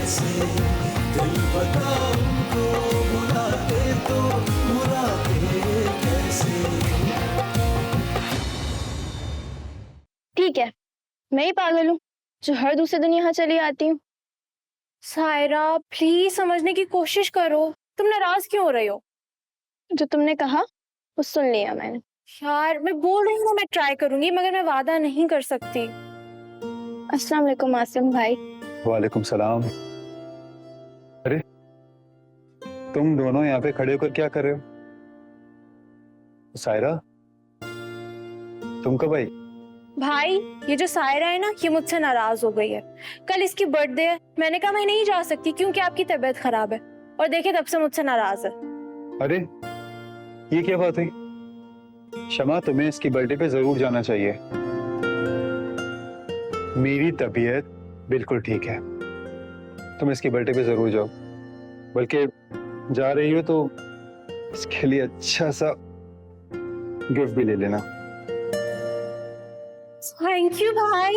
कैसे दिल बता उनको बुलाते तो बुलाते कैसे। ठीक है, मैं ही पागल हूँ जो हर दूसरे दिन यहाँ चली आती हूँ। सायरा प्लीज समझने की कोशिश करो, तुम नाराज क्यों हो रही हो? जो तुमने कहा वो सुन लिया मैंने। यार मैं बोल रही हूँ मैं ट्राई करूंगी, मगर मैं वादा नहीं कर सकती। अस्सलाम वालेकुम आसिम भाई। वालेकुम सलाम। अरे तुम दोनों यहाँ पे खड़े होकर क्या कर रहे हो? सायरा तुम कब आई? भाई ये जो सायरा है ना, ये मुझसे नाराज हो गई है। कल इसकी बर्थडे है, मैंने कहा मैं नहीं जा सकती क्योंकि आपकी तबीयत खराब है, और देखिए तब से मुझसे नाराज है। अरे ये क्या बात है शमा, तुम्हें इसकी बर्थडे पे जरूर जाना चाहिए। मेरी तबीयत बिल्कुल ठीक है, तुम इसकी बर्थडे पे जरूर जाओ। बल्कि जा रही हो तो इसके लिए अच्छा सा गिफ्ट भी ले लेना। थैंक यू भाई।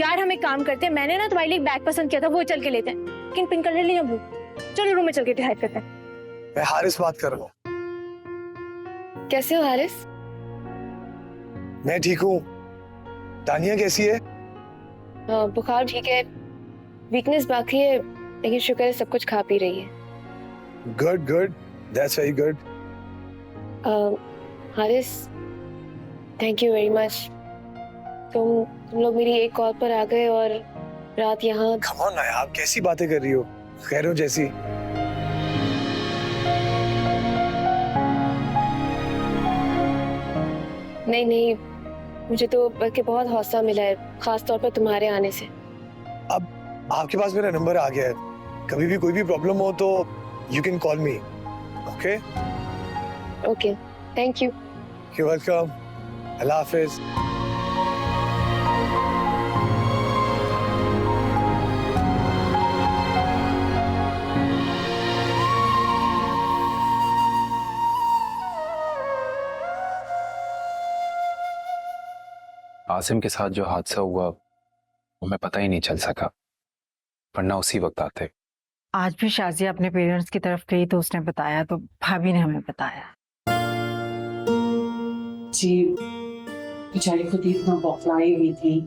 यार हम एक काम करते हैं, मैंने ना तुम्हारे लिए एक बैग पसंद किया था, वो चल के लेते हैं। लेकिन पिंक कलर ले या ब्लू? चलो रूम में चल के डिसाइड करते हैं। मैं हारिस बात कर रहा हूँ। कैसे हो हारिस? मैं ठीक हूँ। तानिया कैसी है? बुखार ठीक है, वीकनेस बाकी है, लेकिन शुक्र है सब कुछ खा पी रही है। Good good, that's very good. Haris thank you very much. तुम लोग मेरी एक कॉल पर आ गए और रात यहाँ। कम ऑन ना यार, कैसी बातें कर रही हो, खैरों जैसी। नहीं नहीं, मुझे तो बल्कि बहुत हौसला मिला है, खास तौर पर तुम्हारे आने से। अब आपके पास मेरा नंबर आ गया है, कभी भी कोई भी प्रॉब्लम हो तो you can call me. Okay okay, thank you. You welcome. अल्लाह हाफिज। आसिम के साथ जो हादसा हुआ वो मैं पता ही नहीं चल सका, वरना उसी वक्त आते। आज भी शाजिया अपने पेरेंट्स की तरफ गई तो उसने बताया, तो भाभी ने हमें बताया। जी बेचारी खुद ही इतना बौखलाई हुई थी,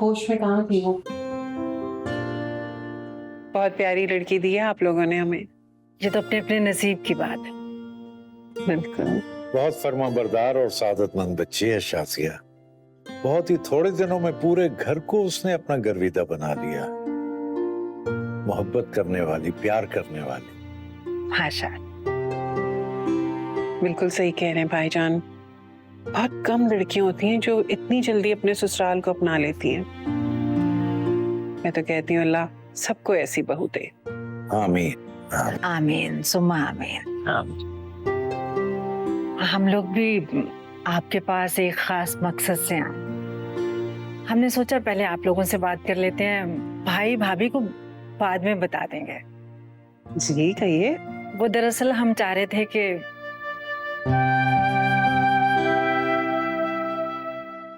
होश में कहाँ थी वो। बहुत प्यारी लड़की दी है आप लोगों ने हमें। ये तो अपने अपने नसीब की बात है। बिल्कुल। बहुत फर्माबरदार और सादतमंद बच्ची है शाजिया। बहुत ही थोड़े दिनों में पूरे घर को उसने अपना गर्विदा बना लिया। मोहब्बत करने वाली, प्यार करने वाली। माशा। बिल्कुल सही कह रहे हैं भाईजान। बहुत कम लड़कियां होती हैं जो इतनी जल्दी अपने ससुराल को अपना लेती हैं। मैं तो कहती हूँ अल्लाह सबको ऐसी बहू दे। आमीन आमीन सुम्मा आमीन। हम लोग भी आपके पास एक खास मकसद से आए। हमने सोचा पहले आप लोगों से बात कर लेते हैं, भाई भाभी को बाद में बता देंगे। जी कहिए। वो दरअसल हम चाह रहे थे कि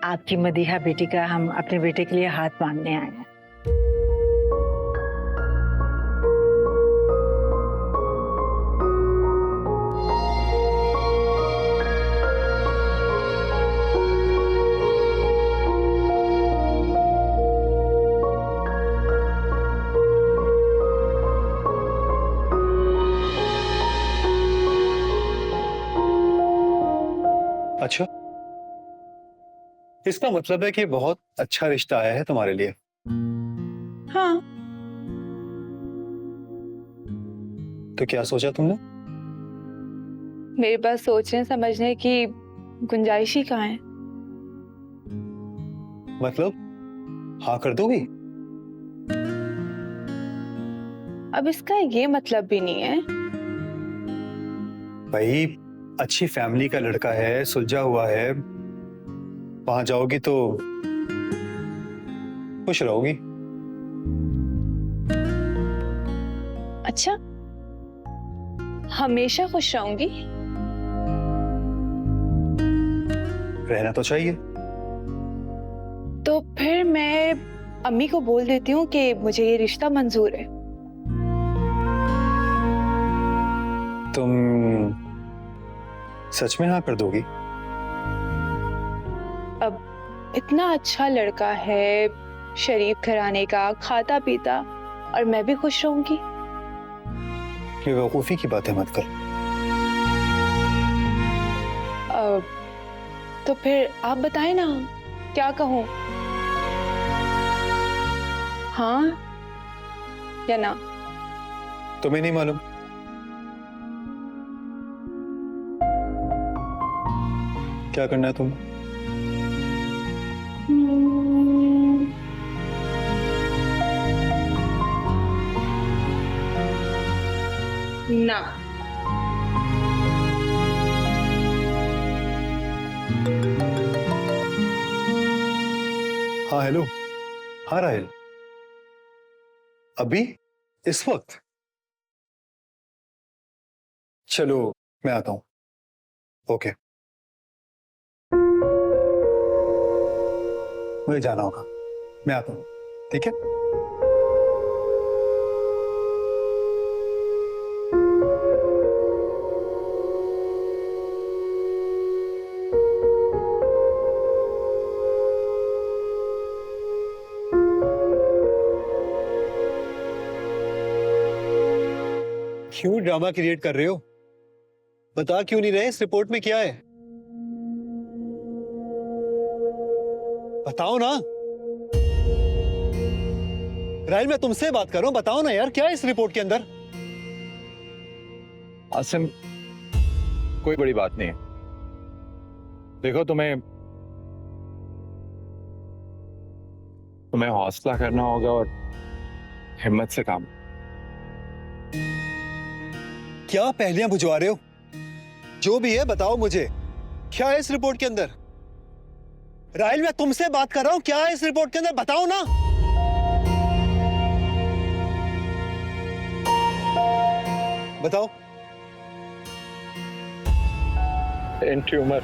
आपकी मदीहा बेटी का हम अपने बेटे के लिए हाथ मांगने आए हैं। अच्छा, इसका मतलब है कि बहुत अच्छा रिश्ता आया है तुम्हारे लिए। हाँ। तो क्या सोचा तुमने? मेरे पास सोचने समझने की गुंजाइश ही कहाँ है। मतलब हाँ कर दोगी? अब इसका ये मतलब भी नहीं है। भाई अच्छी फैमिली का लड़का है, सुलझा हुआ है, वहां जाओगी तो खुश रहोगी। अच्छा, हमेशा खुश रहूंगी? रहना तो चाहिए। तो फिर मैं अम्मी को बोल देती हूँ कि मुझे ये रिश्ता मंजूर है। तुम सच में हाँ कर दोगी? अब इतना अच्छा लड़का है, शरीफ घराने का, खाता पीता, और मैं भी खुश रहूंगी। ये बेवकूफी की बातें मत कर। तो फिर आप बताएं ना, क्या कहूं? हाँ या ना? तुम्हें नहीं मालूम? क्या करना है तुम्हें? ना। हाँ हेलो। हाँ राहिल, अभी इस वक्त? चलो मैं आता हूं। ओके, मुझे जाना होगा, मैं आता हूं। ठीक है? क्यों ड्रामा क्रिएट कर रहे हो? बता क्यों नहीं रहे? इस रिपोर्ट में क्या है? बताओ ना। राहिल, मैं तुमसे बात कर रहा हूं, बताओ ना यार, क्या है इस रिपोर्ट के अंदर? आसिम, कोई बड़ी बात नहीं है। देखो, तुम्हें हौसला करना होगा और हिम्मत से काम। क्या पहलियां बुझवा रहे हो? जो भी है बताओ मुझे, क्या है इस रिपोर्ट के अंदर? राहिल, मैं तुमसे बात कर रहा हूं, क्या है इस रिपोर्ट के अंदर? बताओ ना। बताओ। Brain tumour.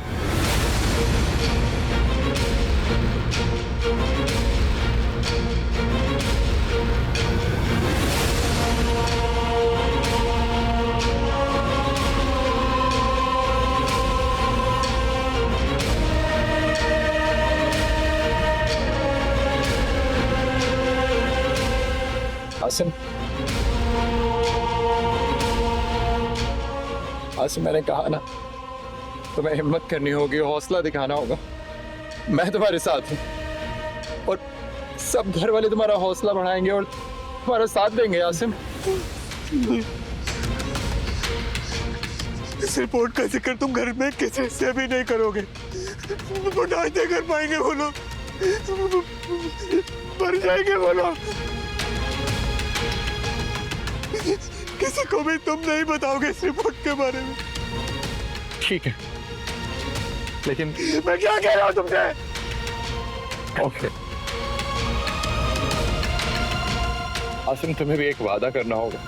आसिम, मैंने कहा ना, तुम्हें हिम्मत करनी होगी, हौसला दिखाना होगा। मैं तुम्हारे साथ हूं और सब घर वाले तुम्हारा हौसला बढ़ाएंगे और तुम्हारा साथ देंगे। आसिम, इस रिपोर्ट का जिक्र तुम घर में किसी से भी नहीं करोगे। वो नहीं कर पाएंगे वो लोग, मर जाएंगे वो लोग। किसी को भी तुम नहीं बताओगे इस रिपोर्ट के बारे में। ठीक है, लेकिन मैं क्या कह रहा हूं तुमसे? ओके आसिम, तुम्हें भी एक वादा करना होगा।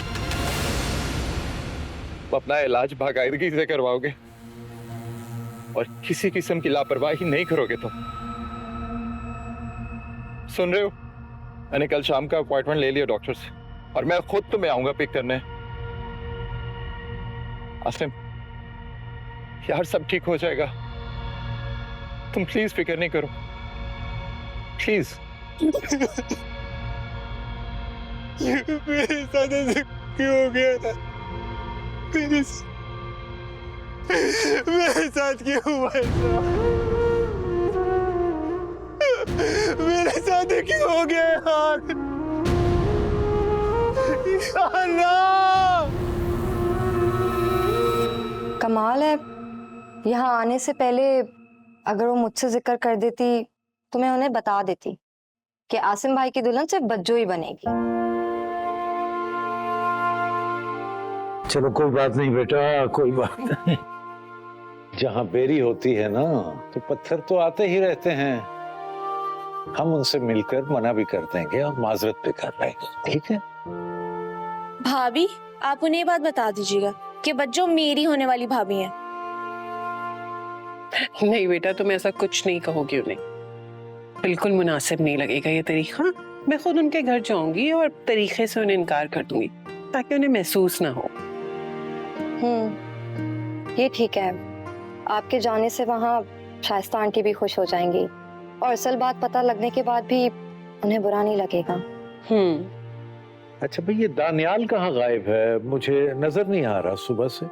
अपना इलाज बाकायदगी से करवाओगे और किसी किस्म की लापरवाही नहीं करोगे तुम। सुन रहे हो? मैंने कल शाम का अपॉइंटमेंट ले लिया डॉक्टर से और मैं खुद तुम्हें आऊंगा पिक करने। आसिम यार, सब ठीक हो जाएगा, तुम प्लीज फिक्र नहीं करो, प्लीज। मेरे साथ ऐसे क्यों हो गया था? मेरे साथ क्यों हुआ ऐसा? मेरे साथ क्यों हो गया यार? कमाल है, यहाँ आने से पहले अगर वो मुझसे जिक्र कर देती तो मैं उन्हें बता देती कि आसिम भाई की दुल्हन सिर्फ बज्जो ही बनेगी। चलो कोई बात नहीं बेटा, कोई बात नहीं। जहां बेरी होती है ना, तो पत्थर तो आते ही रहते हैं। हम उनसे मिलकर मना भी कर देंगे और माजरत भी कर लेंगे, ठीक है? भाभी, आप उन्हें ये बात बता दीजिएगा कि बच्चों मेरी होने वाली भाभी हैं। नहीं बेटा, तुम ऐसा कुछ नहीं कहोगी उन्हें, बिल्कुल मुनासिब नहीं लगेगा ये तरीका। मैं खुद उनके घर जाऊंगी और तरीके से उन्हें इनकार कर दूंगी ताकि उन्हें महसूस ना हो। ये ठीक है। आपके जाने से वहाँ शाइस्ता आंटी भी खुश हो जाएंगी और असल बात पता लगने के बाद भी उन्हें बुरा नहीं लगेगा। अच्छा भाई, ये दानियाल कहाँ गायब है? मुझे नजर नहीं आ रहा सुबह से।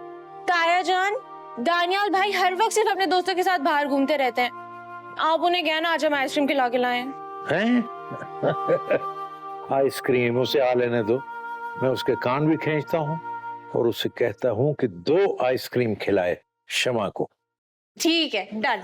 ताया जान, दानियाल भाई हर वक्त सिर्फ अपने दोस्तों के साथ बाहर घूमते रहते हैं। आप उन्हें कहना आज हम आइसक्रीम खिला के लाए हैं? आइसक्रीम उसे आ लेने दो, मैं उसके कान भी खींचता हूँ और उसे कहता हूँ कि 2 आइसक्रीम खिलाए शमा को। ठीक है, डन।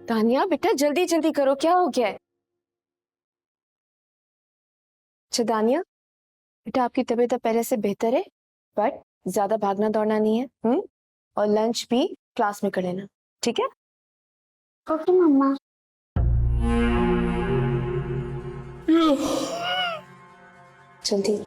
तानिया बेटा जल्दी जल्दी करो, क्या हो गया है? अच्छा दानिया बेटा, आपकी तबीयत अब पहले से बेहतर है, बट ज्यादा भागना दौड़ना नहीं है। और लंच भी क्लास में कर लेना, ठीक है? ओके मम्मा। जल्दी।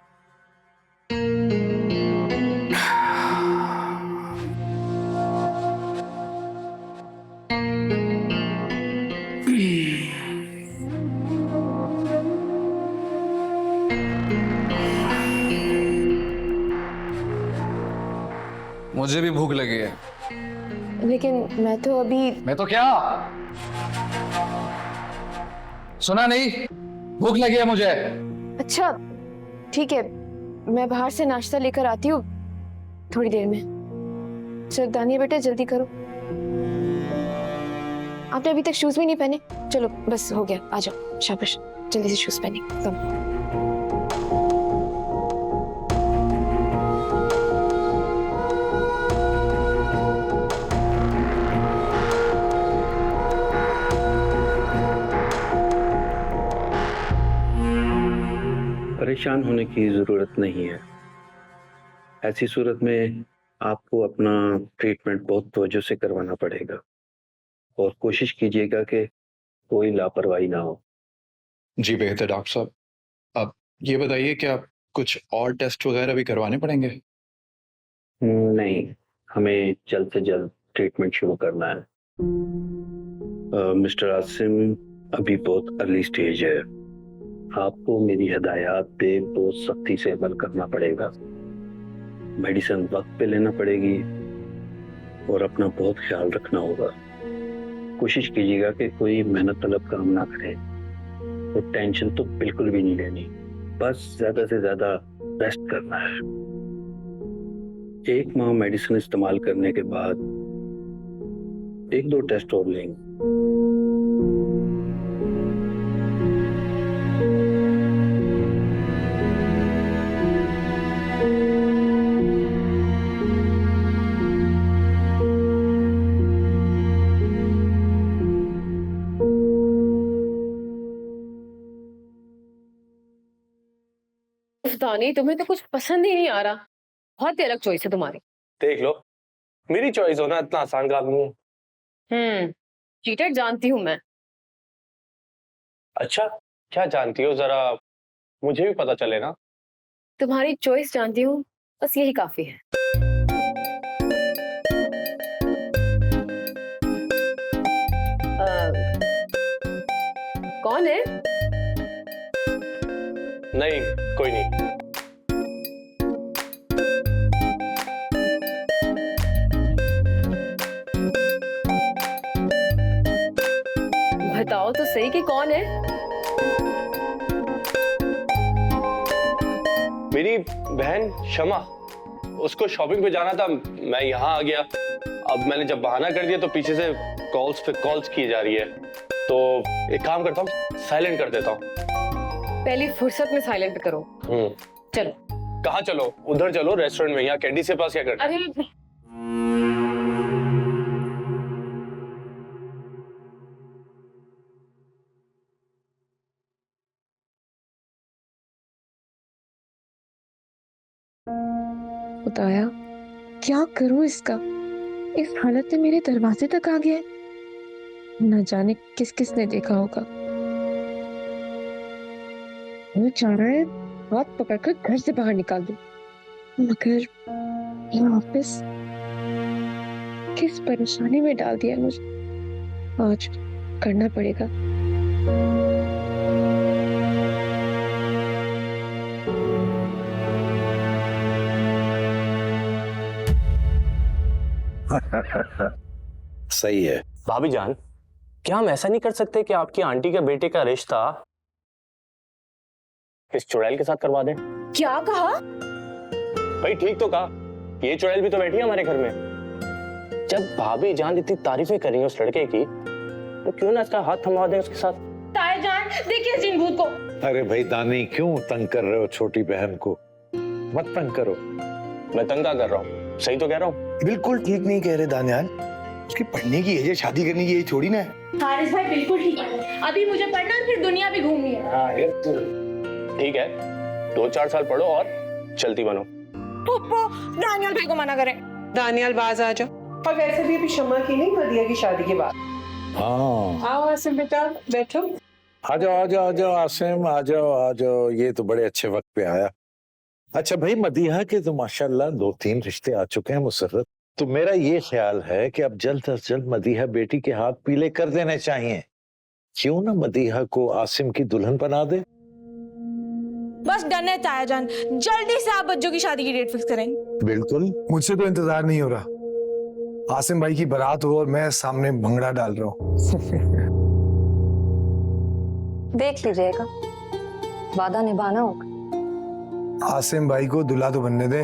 मुझे भी भूख लगी है। लेकिन मैं तो अभी। मैं तो क्या सुना नहीं? भूख लगी है मुझे। अच्छा ठीक है, मैं बाहर से नाश्ता लेकर आती हूँ थोड़ी देर में। चल दानिया बेटा जल्दी करो, आपने अभी तक शूज भी नहीं पहने। चलो बस हो गया, आ जाओ, शाबाश, जल्दी से शूज पहने। कम। परेशान होने की ज़रूरत नहीं है। ऐसी सूरत में आपको अपना ट्रीटमेंट बहुत तवज्जो से करवाना पड़ेगा और कोशिश कीजिएगा कि कोई लापरवाही ना हो। जी बेहतर डॉक्टर साहब। अब ये बताइए क्या कुछ और टेस्ट वगैरह भी करवाने पड़ेंगे? नहीं, हमें जल्द से जल्द ट्रीटमेंट शुरू करना है। मिस्टर आसिम अभी बहुत अर्ली स्टेज है, आपको मेरी हिदायत पे बहुत सख्ती से अमल करना पड़ेगा। मेडिसिन वक्त पे लेना पड़ेगी और अपना बहुत ख्याल रखना होगा। कोशिश कीजिएगा कि कोई मेहनत तलब काम ना करे और टेंशन तो बिल्कुल भी नहीं लेनी, बस ज्यादा से ज्यादा रेस्ट करना है। 1 माह मेडिसिन इस्तेमाल करने के बाद 1-2 टेस्ट और लेंगे। पता नहीं, तुम्हें तो कुछ पसंद ही नहीं आ रहा। बहुत ही अलग चॉइस है तुम्हारी। देख लो, मेरी चॉइस होना इतना आसान काम नहीं है। चीटर जानती हूँ मैं। अच्छा, क्या जानती हो, जरा मुझे भी पता चले ना। तुम्हारी चॉइस जानती हूँ, बस यही काफी है। कौन है? नहीं, कोई नहीं। बताओ तो सही कि कौन है? मेरी बहन शमा, उसको शॉपिंग पे जाना था, मैं यहाँ आ गया। अब मैंने जब बहाना कर दिया तो पीछे से कॉल्स पे कॉल्स की जा रही है, तो एक काम करता हूँ, साइलेंट कर देता हूँ। पहली फुर्सत में साइलेंट करो। चलो। कहाँ चलो? उधर चलो, रेस्टोरेंट में। यहाँ कैंडी से पास क्या कर? अरे बताया क्या करूं इसका, इस हालत में मेरे दरवाजे तक आ गया। न जाने किस किस ने देखा होगा। वो चाह रहा है हाथ पकड़कर घर से बाहर निकाल दूं, मगर ये ऑफिस किस परेशानी में डाल दिया मुझे। आज करना पड़ेगा। सही है। भाभी जान, क्या हम ऐसा नहीं कर सकते कि आपकी आंटी के बेटे का रिश्ता इस चुड़ैल के साथ करवा दें? क्या कहा? भाई ठीक तो कहा, ये चुड़ैल भी तो बैठी है हमारे घर में। जब भाभी जान इतनी तारीफें कर रही है उस लड़के की, तो क्यों ना इसका हाथ थमवा दें उसके साथ। ताया जान, देखिए जिन भूत को। अरे भाई दानी, क्यों तंग कर रहे हो छोटी बहन को? मत तंग करो। मैं तंग क्या कर रहा हूँ? सही तो कह रहा हूँ। बिल्कुल ठीक नहीं कह रहे दानियाल। उसकी पढ़ने की एज है, शादी करने की एज थोड़ी ना है। हारिस भाई बिल्कुल ठीक है, अभी मुझे पढ़ना है, फिर दुनिया भी घूमनी है। ठीक है, 2-4 साल पढ़ो और चलती बनो। पप्पू, दानियाल भाई को मना करें। दानियाल बाज आ जाओ। और वैसे भी अभी शमा की नहीं, मदिया की शादी के बाद। हाँ, आओ आसिम बेटा, बैठो। आ जाओ आ जाओ आ जाओ आसिम, आ जाओ आ जाओ। ये तो बड़े अच्छे वक्त पे आया। अच्छा भाई, मदीहा के तो माशाल्लाह 2-3 रिश्ते आ चुके हैं मुसर्रत। तो मेरा ये ख्याल है कि अब जल्द से जल्द मदीहा बेटी के हाथ पीले कर देने चाहिए। क्यों ना मदीहा को आसिम की दुल्हन बना दे। बस डन है ताया जान, जल्दी से आप बच्चों की शादी की डेट फिक्स करें। बिल्कुल। मुझसे तो इंतजार नहीं हो रहा। आसिम भाई की बारात हो और मैं सामने भंगड़ा डाल रहा हूँ। देख लीजिएगा, वादा निभाना होगा। आसिम भाई को दुल्हा तो बनने दे,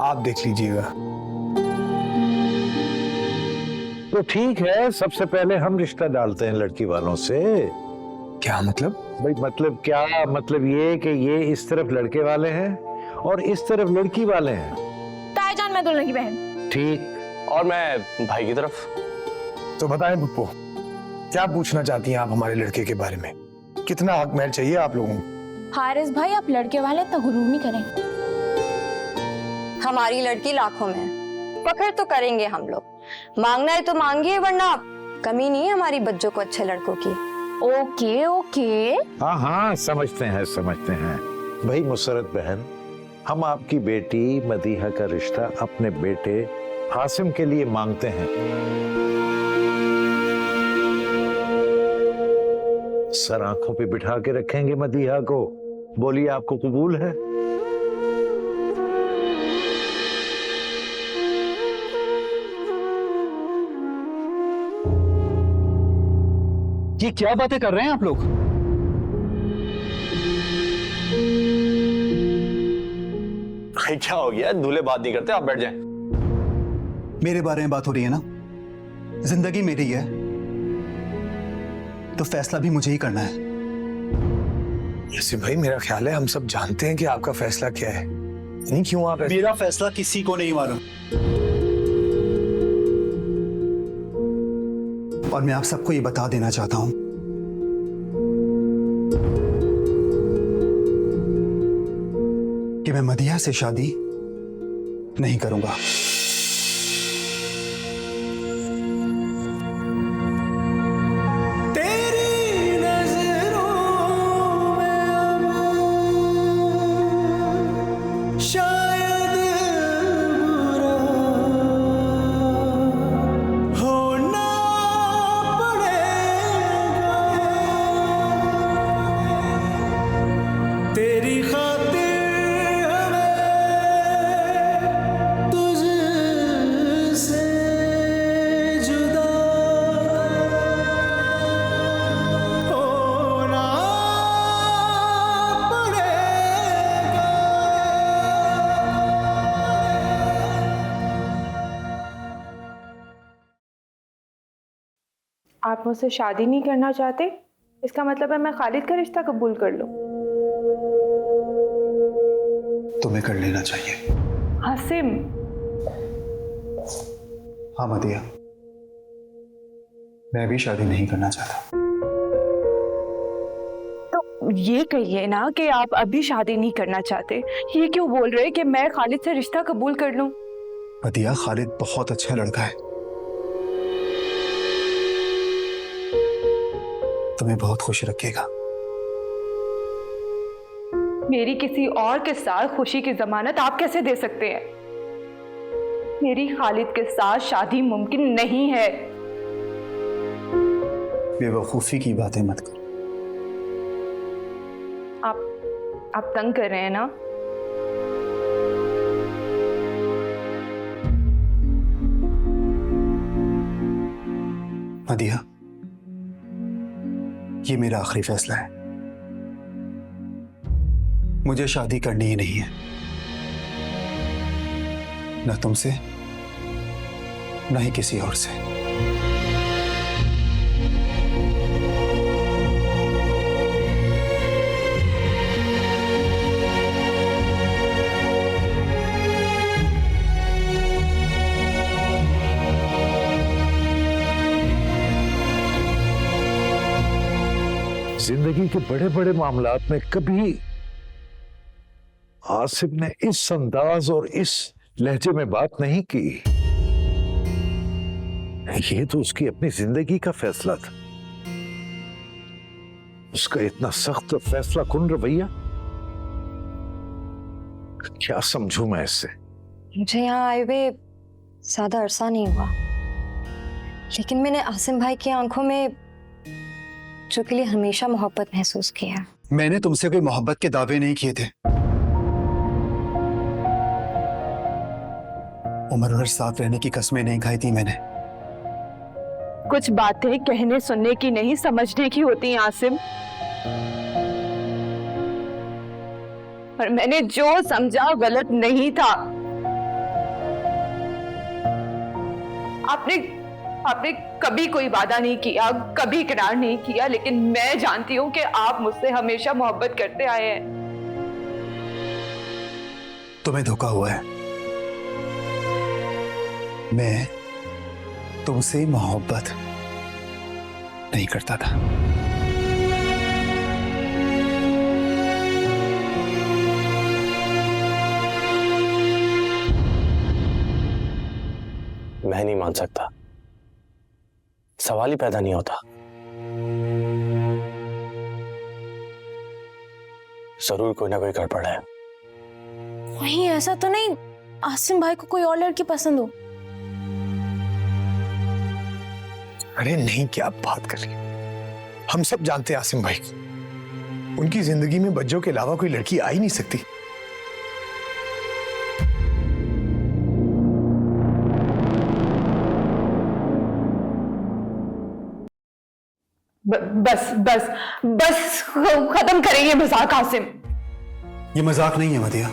आप देख लीजिएगा। तो ठीक है, सबसे पहले हम रिश्ता डालते हैं लड़की वालों से। क्या मतलब? भाई मतलब क्या? मतलब ये कि ये इस तरफ लड़के वाले हैं और इस तरफ लड़की वाले हैं। ताया जान, मैं दुल्हन की बहन। ठीक, और मैं भाई की तरफ। तो बताएं पुप्पो, क्या पूछना चाहती हैं आप हमारे लड़के के बारे में? कितना हक महल चाहिए आप लोगों को? हारिस भाई, आप लड़के वाले इतना गुरूर नहीं करें। हमारी लड़की लाखों में है, पकड़ तो करेंगे हम लोग। मांगना है तो मांगिए, वरना कमी नहीं है हमारी बच्चों को अच्छे लड़कों की। Okay okay. हाँ हाँ, समझते हैं समझते हैं। भाई मुसरत बहन, हम आपकी बेटी मदीहा का रिश्ता अपने बेटे आसिम के लिए मांगते हैं। सर आंखों पे बिठा के रखेंगे मदीहा को। बोलिए, आपको कबूल है? ये क्या बातें कर रहे हैं आप लोग? भाई क्या हो गया? दूल्हे बात नहीं करते, आप बैठ जाएं। मेरे बारे में बात हो रही है ना, जिंदगी मेरी है तो फैसला भी मुझे ही करना है। आसिम भाई, मेरा ख्याल है हम सब जानते हैं कि आपका फैसला क्या है। नहीं, क्यों आप मेरा फैसला किसी को नहीं मालूम, और मैं आप सबको ये बता देना चाहता हूं, मैं मदिया से शादी नहीं करूंगा। आप मुझसे शादी नहीं करना चाहते, इसका मतलब है मैं खालिद का रिश्ता कबूल कर लूं। तुम्हें कर लेना चाहिए। आसिम, हाँ मदिया, मैं भी शादी नहीं करना चाहता। तो ये कहिए ना कि आप अभी शादी नहीं करना चाहते। ये क्यों बोल रहे कि मैं खालिद से रिश्ता कबूल कर लूं? मदिया, खालिद बहुत अच्छा लड़का है, तुम्हें बहुत खुश रखेगा। मेरी किसी और के साथ खुशी की जमानत आप कैसे दे सकते हैं? मेरी खालिद के साथ शादी मुमकिन नहीं है। बेवकूफी की बातें मत कर। आप तंग कर रहे हैं ना? मदिया, ये मेरा आखिरी फैसला है। मुझे शादी करनी ही नहीं है, न तुमसे न ही किसी और से। जिंदगी के बड़े बड़े मामलात में कभी आसिफ ने इस अंदाज और इस लहजे में बात नहीं की। ये तो उसकी अपनी जिंदगी का फैसला था। उसका इतना सख्त फैसला कुन रवैया, क्या समझूं मैं इससे? मुझे यहाँ आए हुए ज्यादा अरसा नहीं हुआ, लेकिन मैंने आसिम भाई की आंखों में जो के लिए हमेशा मोहब्बत महसूस किया। मैंने तुमसे कोई मोहब्बत के दावे नहीं किए थे। उम्र भर साथ रहने की कसमें नहीं खाई थी मैंने। कुछ बातें कहने सुनने की नहीं, समझने की होती हैं आसिम। और मैंने जो समझा गलत नहीं था। आपने कभी कोई वादा नहीं किया, कभी इकरार नहीं किया, लेकिन मैं जानती हूं कि आप मुझसे हमेशा मोहब्बत करते आए हैं। तुम्हें धोखा हुआ है। मैं तुमसे मोहब्बत नहीं करता था। मैं नहीं मान सकता, सवाल ही पैदा नहीं होता। जरूर कोई ना कोई गड़बड़ है। वहीं ऐसा तो नहीं आसिम भाई को कोई और लड़की पसंद हो? अरे नहीं, क्या बात कर रही है? हम सब जानते हैं आसिम भाई को। उनकी जिंदगी में बच्चों के अलावा कोई लड़की आ ही नहीं सकती। बस बस बस खत्म करेंगे मजाक आसिम। ये मजाक नहीं है मदिया,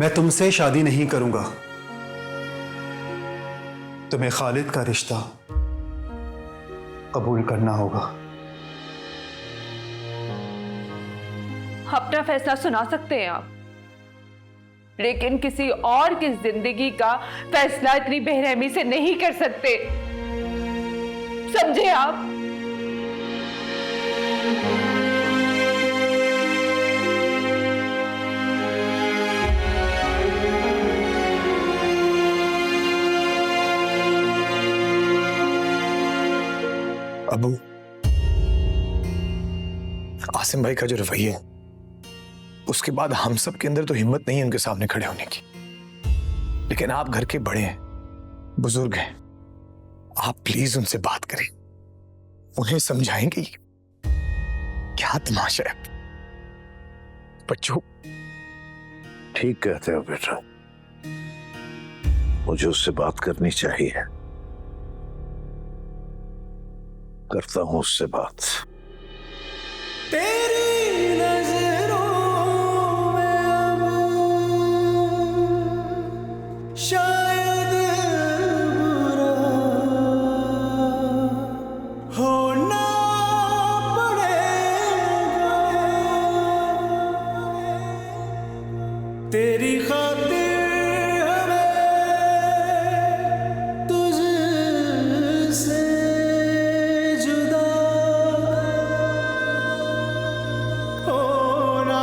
मैं तुमसे शादी नहीं करूंगा। तुम्हें खालिद का रिश्ता कबूल करना होगा। अपना फैसला सुना सकते हैं आप, लेकिन किसी और की जिंदगी का फैसला इतनी बेरहमी से नहीं कर सकते, समझे आप? अबू, आसिम भाई का जो रवैया है, उसके बाद हम सब के अंदर तो हिम्मत नहीं है उनके सामने खड़े होने की। लेकिन आप घर के बड़े हैं, बुजुर्ग हैं, आप प्लीज उनसे बात करें, उन्हें समझाएं कि क्या तमाशा है बच्चों। ठीक कहते हो बेटा, मुझे उससे बात करनी चाहिए। करता हूं उससे बात। तेरी नजरों में अब शायद बुरा होना पड़ेगा, तेरी खातिर हमें तुझसे जुदा होना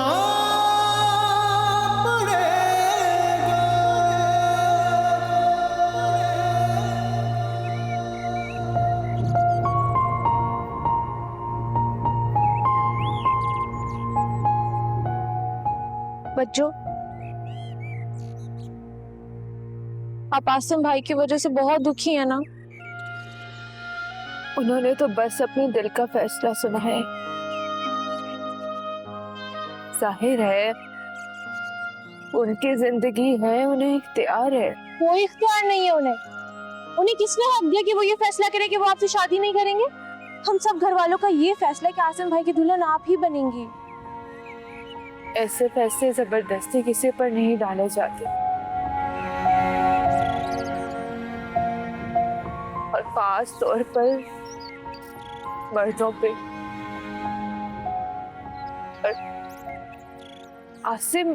बच्चों, आप आसिम भाई की वजह से बहुत दुखी है ना? उन्होंने तो बस अपने दिल का फैसला सुना है। जाहिर है उनकी जिंदगी है, उन्हें इख्तियार है। कोई इख्तियार नहीं है उन्हें किसने हक दिया कि वो ये फैसला करे कि वो आपसे शादी नहीं करेंगे? हम सब घर वालों का ये फैसला है कि आसिम भाई की दुल्हन आप ही बनेंगी। ऐसे फैसले जबरदस्ती किसी पर नहीं डाले जाते, और खास तौर पर मर्दों पे। आसिम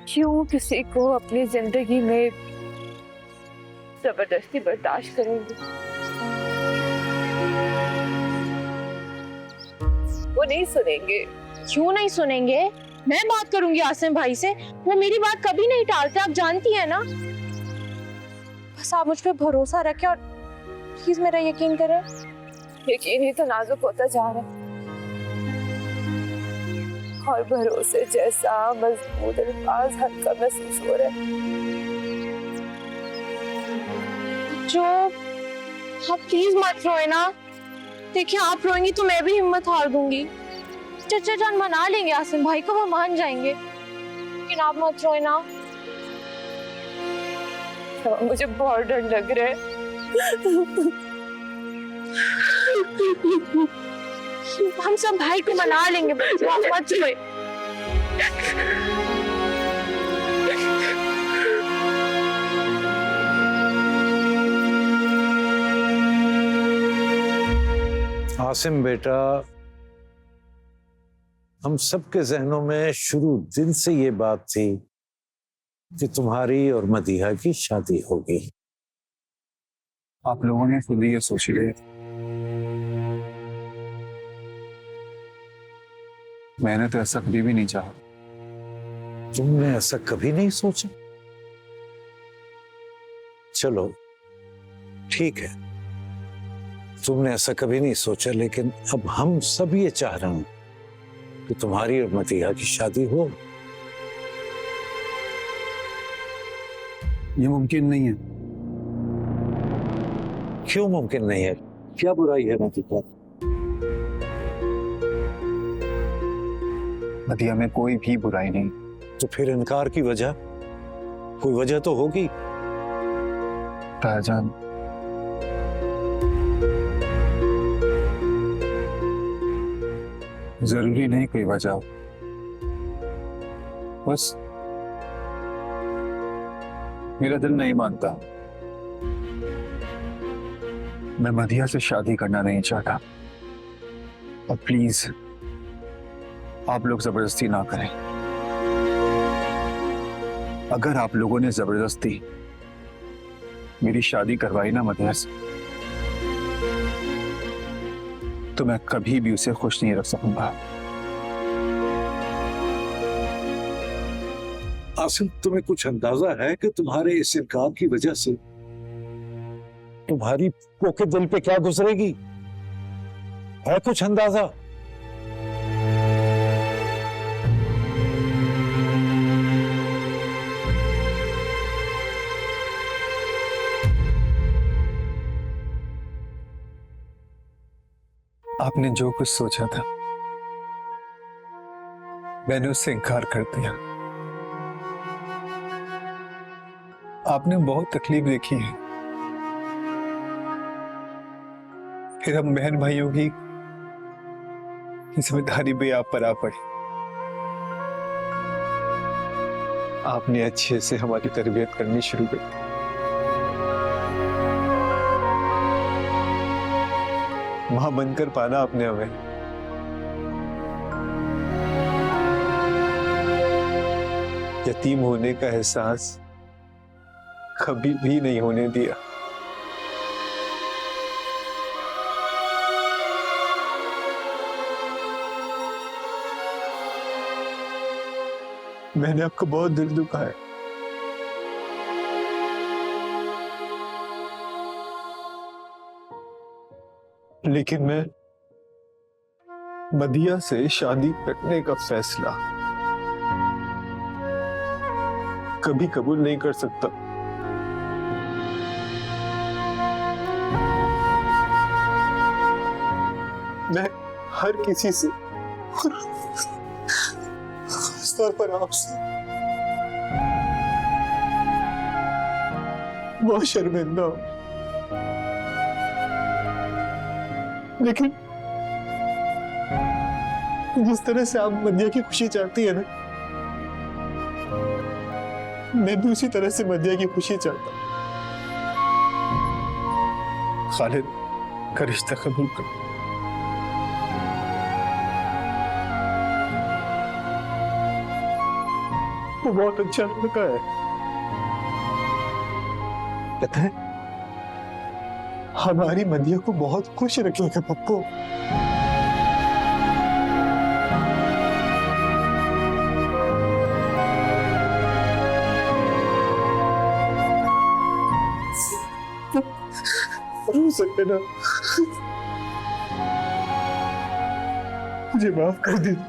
क्यों किसी को अपनी जिंदगी में जबरदस्ती बर्दाश्त करेंगे? वो नहीं सुनेंगे। क्यों नहीं सुनेंगे? मैं बात करूंगी आसिम भाई से, वो मेरी बात कभी नहीं टालते, आप जानती है ना। बस आप मुझ पे भरोसा रखें और प्लीज मेरा यकीन करें। यकीन ही तो नाजुक होता जा रहा है, और भरोसे जैसा मजबूत अल्फाज हल्का महसूस हो रहा है। जो आप प्लीज मत रोए ना। देखिए, आप रोएंगी तो मैं भी हिम्मत हार दूंगी। चचा जान मना लेंगे आसिम भाई को, वो मान जाएंगे, लेकिन आप मत रोए ना। तो मुझे बहुत डर लग रहा है। हम सब भाई को मना लेंगे, आप मत रोए। आसिम बेटा, हम सबके जहनों में शुरू दिन से ये बात थी कि तुम्हारी और मदीहा की शादी होगी। आप लोगों ने खुद ही ये सोच लिया। मैंने तो ऐसा कभी भी नहीं चाहा। तुमने ऐसा कभी नहीं सोचा? चलो ठीक है, तुमने ऐसा कभी नहीं सोचा, लेकिन अब हम सब ये चाह रहे हैं कि तुम्हारी और मदीहा की शादी हो। ये मुमकिन नहीं है। क्यों मुमकिन नहीं है? क्या बुराई है मदीहा? मदीहा में कोई भी बुराई नहीं। तो फिर इनकार की वजह? कोई वजह तो होगी। तायाजान, जरूरी नहीं कोई वजह हो, बस मेरा दिल नहीं मानता। मैं मदीहा से शादी करना नहीं चाहता, और प्लीज आप लोग जबरदस्ती ना करें। अगर आप लोगों ने जबरदस्ती मेरी शादी करवाई ना मदीहा से, तो मैं कभी भी उसे खुश नहीं रख सकूंगा। आसिम, तुम्हें कुछ अंदाजा है कि तुम्हारे इस इनकार की वजह से तुम्हारी को के दिल पे क्या गुजरेगी? है कुछ अंदाजा? आपने जो कुछ सोचा था मैंने उससे इनकार कर दिया। आपने बहुत तकलीफ देखी है, फिर हम बहन भाइयों की जिम्मेदारी भी आप पर आ पड़ी। आपने अच्छे से हमारी तरबियत करनी शुरू कर दी। मां बनकर पाना आपने हमें। यतीम होने का एहसास कभी भी नहीं होने दिया। मैंने आपको बहुत दिल दुखाया, लेकिन मैं मदिया से शादी करने का फैसला कभी कबूल नहीं कर सकता। मैं हर किसी से, खासतौर पर आपसे बहुत शर्मिंदा हूं, लेकिन जिस तरह से आप मदिया की खुशी चाहती है ना, मैं भी उसी तरह से मदिया की खुशी चाहता हूं। खालिद का रिश्ता कबूल कर। वो बहुत अच्छा लड़का है, कहता है हमारी मदिया को बहुत खुश रखेगा पप्पू। हो सकते ना, मुझे माफ कर दीजिए,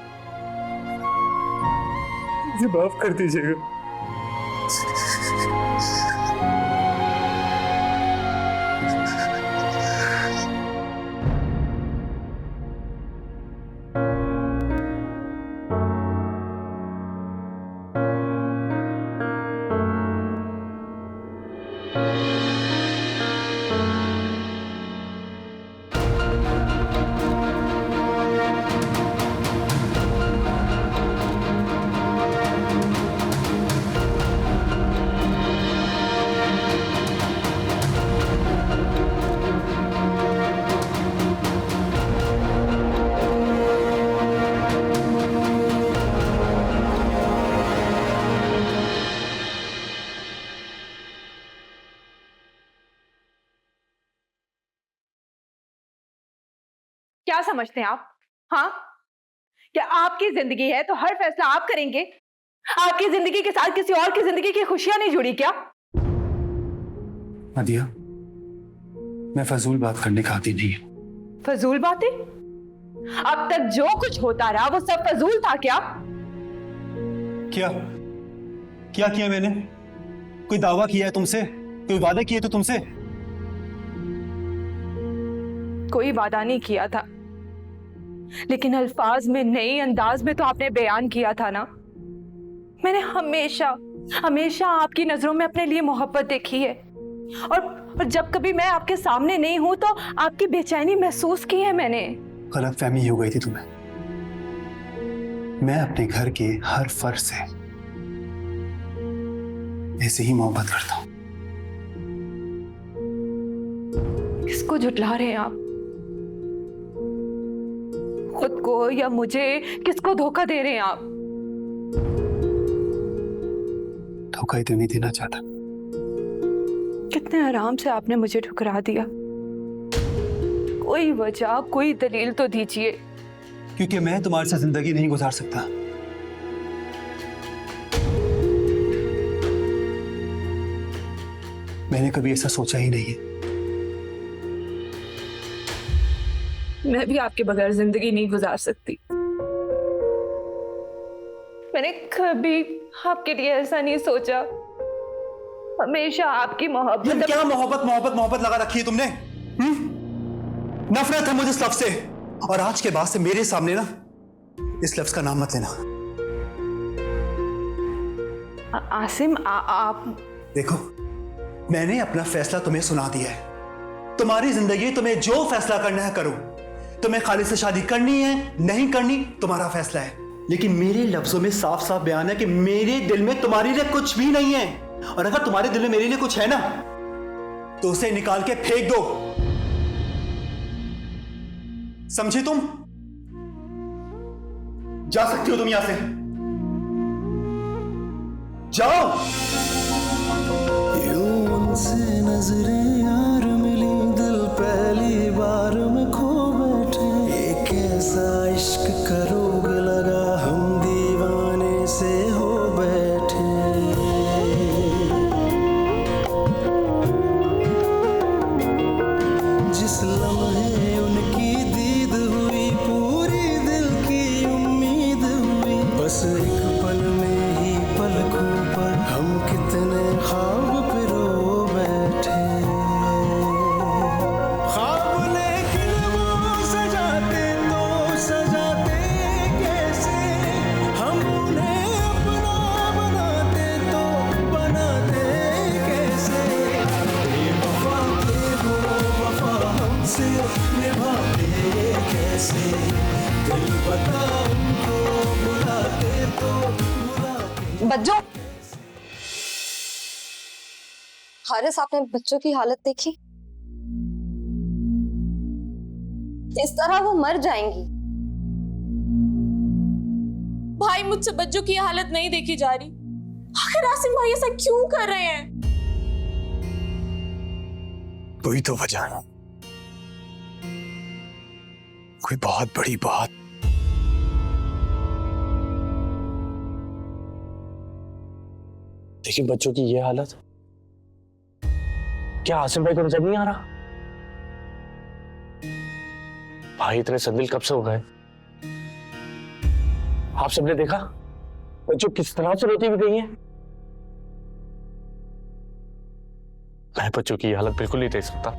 मुझे माफ कर दीजिएगा। क्या समझते हैं आप? हाँ, क्या आपकी जिंदगी है तो हर फैसला आप करेंगे? आपकी जिंदगी के साथ किसी और की जिंदगी की खुशियां नहीं जुड़ी क्या? मदिया, मैं फजूल बात करने का आदी नहीं हूं। फजूल बातें? अब तक जो कुछ होता रहा वो सब फजूल था क्या? क्या क्या किया मैंने? कोई दावा किया है तुमसे? कोई वादा किए तो तुमसे? कोई वादा नहीं किया था, लेकिन अल्फाज में, नए अंदाज में तो आपने बयान किया था ना। मैंने हमेशा हमेशा आपकी नजरों में अपने लिए मोहब्बत देखी है, और जब कभी मैं आपके सामने नहीं हूं तो आपकी बेचैनी महसूस की है मैंने। गलतफहमी हो गई थी तुम्हें। मैं अपने घर के हर फर्द से ऐसे ही मोहब्बत करता हूं। किसको झुठला रहे हैं आप? खुद को या मुझे? किसको धोखा दे रहे हैं आप? धोखा ही तो नहीं देना चाहता। कितने आराम से आपने मुझे ठुकरा दिया। कोई वजह, कोई दलील तो दीजिए। क्योंकि मैं तुम्हारे साथ जिंदगी नहीं गुजार सकता। मैंने कभी ऐसा सोचा ही नहीं है। मैं भी आपके बगैर जिंदगी नहीं गुजार सकती। मैंने कभी आपके लिए ऐसा नहीं सोचा। हमेशा आपकी मोहब्बत। क्या मोहब्बत लगा रखी है तुमने? नफरत है मुझे इस लफ्ज से, और आज के बाद से मेरे सामने ना इस लफ्ज का नाम मत लेना। आसिम आप देखो, मैंने अपना फैसला तुम्हें सुना दिया है। तुम्हारी जिंदगी, तुम्हें जो फैसला करना है करो। तुम्हें खालिद से शादी करनी है नहीं करनी तुम्हारा फैसला है, लेकिन मेरे लफ्जों में साफ साफ बयान है कि मेरे दिल में तुम्हारे लिए कुछ भी नहीं है, और अगर तुम्हारे दिल में मेरे लिए कुछ है ना तो उसे निकाल के फेंक दो। समझे तुम? जा सकती हो तुम यहां से, जाओ। यूं उनसे नजरें यार मिली, दिल पहली बार में खो बैठे। ये कैसा इश्क का रोग लगा, हम दीवाने से हो बैठे। जिस लम्हे उनकी दीद हुई, पूरी दिल की उम्मीद हुई। बस एक पल में ही पलकों पर हम कितने ख्वाब पिरो बैठे। ख्वाब लेकिन वो सजाते तो सजाते कैसे, हम उन्हें अपना बनाते तो बनाते कैसे। बेवफा थे वो वफा हमसे निभाते कैसे, दिल बता उनको बुलाते तो बुलाते। बच्चों, हारिस, आपने बच्चों की हालत देखी? इस तरह वो मर जाएंगी। भाई, मुझसे बच्चों की हालत नहीं देखी जा रही। आखिर आसिम भाई ऐसा क्यों कर रहे हैं? कोई तो वजह है, कोई बहुत बड़ी बात। देखिए, बच्चों की ये हालत, क्या आसिम भाई को नजर नहीं आ रहा? भाई इतने सदिल कब से हो गए? आप सबने देखा बच्चों किस तरह से रोती हुई गई है? मैं बच्चों की हालत बिल्कुल नहीं देख सकता।